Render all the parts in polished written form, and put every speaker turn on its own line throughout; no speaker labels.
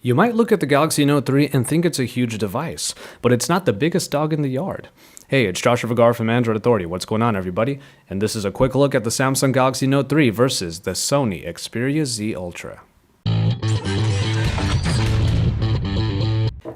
You might look at the Galaxy Note 3 and think it's a huge device, but it's not the biggest dog in the yard. Hey, it's Joshua Vergara from Android Authority. What's going on, everybody? And this is a quick look at the Samsung Galaxy Note 3 versus the Sony Xperia Z Ultra.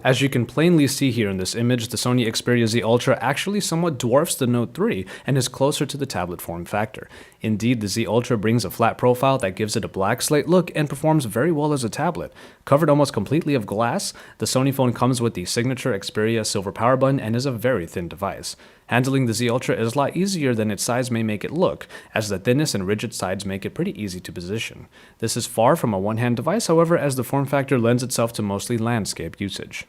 As you can plainly see here in this image, the Sony Xperia Z Ultra actually somewhat dwarfs the Note 3 and is closer to the tablet form factor. Indeed, the Z Ultra brings a flat profile that gives it a black slate look and performs very well as a tablet. Covered almost completely of glass, the Sony phone comes with the signature Xperia silver power button and is a very thin device. Handling the Z Ultra is a lot easier than its size may make it look, as the thinness and rigid sides make it pretty easy to position. This is far from a one-hand device, however, as the form factor lends itself to mostly landscape usage.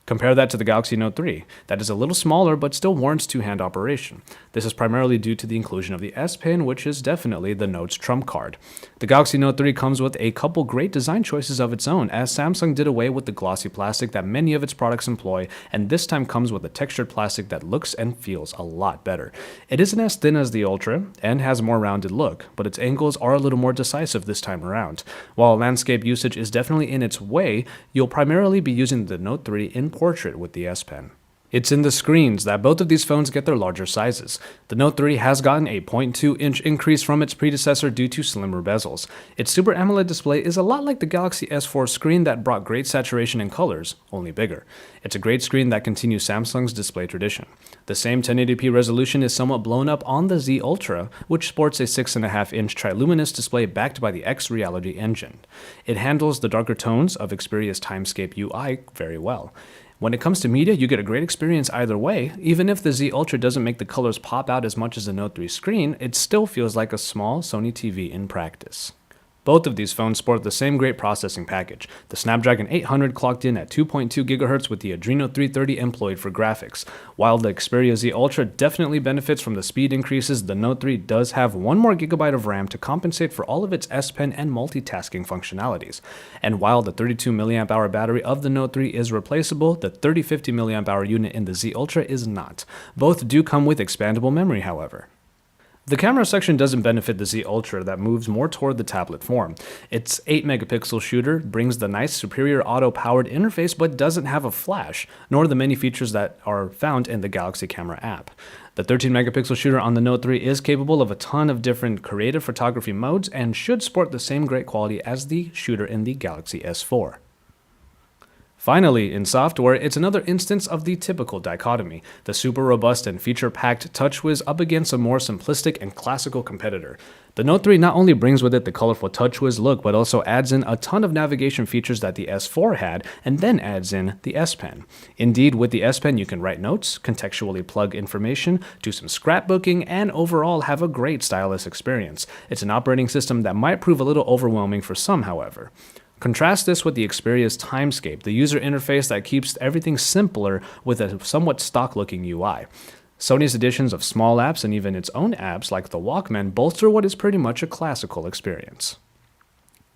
Compare that to the Galaxy Note 3. That is a little smaller, but still warrants two-hand operation. This is primarily due to the inclusion of the S Pen, which is definitely the Note's trump card. The Galaxy Note 3 comes with a couple great design choices of its own, as Samsung did away with the glossy plastic that many of its products employ, and this time comes with a textured plastic that looks and feels a lot better. It isn't as thin as the Ultra, and has a more rounded look, but its angles are a little more decisive this time around. While landscape usage is definitely in its way, you'll primarily be using the Note 3 in portrait with the S Pen. It's in the screens that both of these phones get their larger sizes. The Note 3 has gotten a 0.2-inch increase from its predecessor due to slimmer bezels. Its Super AMOLED display is a lot like the Galaxy S4 screen that brought great saturation and colors, only bigger. It's a great screen that continues Samsung's display tradition. The same 1080p resolution is somewhat blown up on the Z Ultra, which sports a 6.5-inch triluminous display backed by the X Reality engine. It handles the darker tones of Xperia's Timescape UI very well. When it comes to media, you get a great experience either way. Even if the Z Ultra doesn't make the colors pop out as much as the Note 3 screen, it still feels like a small Sony TV in practice. Both of these phones sport the same great processing package. The Snapdragon 800 clocked in at 2.2 GHz with the Adreno 330 employed for graphics. While the Xperia Z Ultra definitely benefits from the speed increases, the Note 3 does have 1 more GB of RAM to compensate for all of its S Pen and multitasking functionalities. And while the 32 mAh battery of the Note 3 is replaceable, the 3050 mAh unit in the Z Ultra is not. Both do come with expandable memory, however. The camera section doesn't benefit the Z Ultra that moves more toward the tablet form. Its 8-megapixel shooter brings the nice superior auto-powered interface but doesn't have a flash, nor the many features that are found in the Galaxy Camera app. The 13-megapixel shooter on the Note 3 is capable of a ton of different creative photography modes and should sport the same great quality as the shooter in the Galaxy S4. Finally, in software, it's another instance of the typical dichotomy, the super robust and feature-packed TouchWiz up against a more simplistic and classical competitor. The Note 3 not only brings with it the colorful TouchWiz look, but also adds in a ton of navigation features that the S4 had, and then adds in the S Pen. Indeed, with the S Pen you can write notes, contextually plug information, do some scrapbooking, and overall have a great stylus experience. It's an operating system that might prove a little overwhelming for some, however. Contrast this with the Xperia's Timescape, the user interface that keeps everything simpler with a somewhat stock-looking UI. Sony's additions of small apps and even its own apps like the Walkman bolster what is pretty much a classical experience.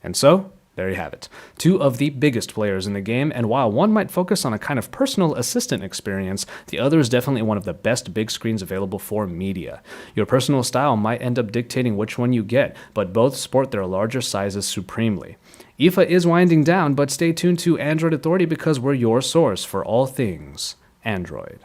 And so, there you have it. Two of the biggest players in the game, and while one might focus on a kind of personal assistant experience, the other is definitely one of the best big screens available for media. Your personal style might end up dictating which one you get, but both sport their larger sizes supremely. IFA is winding down, but stay tuned to Android Authority because we're your source for all things Android.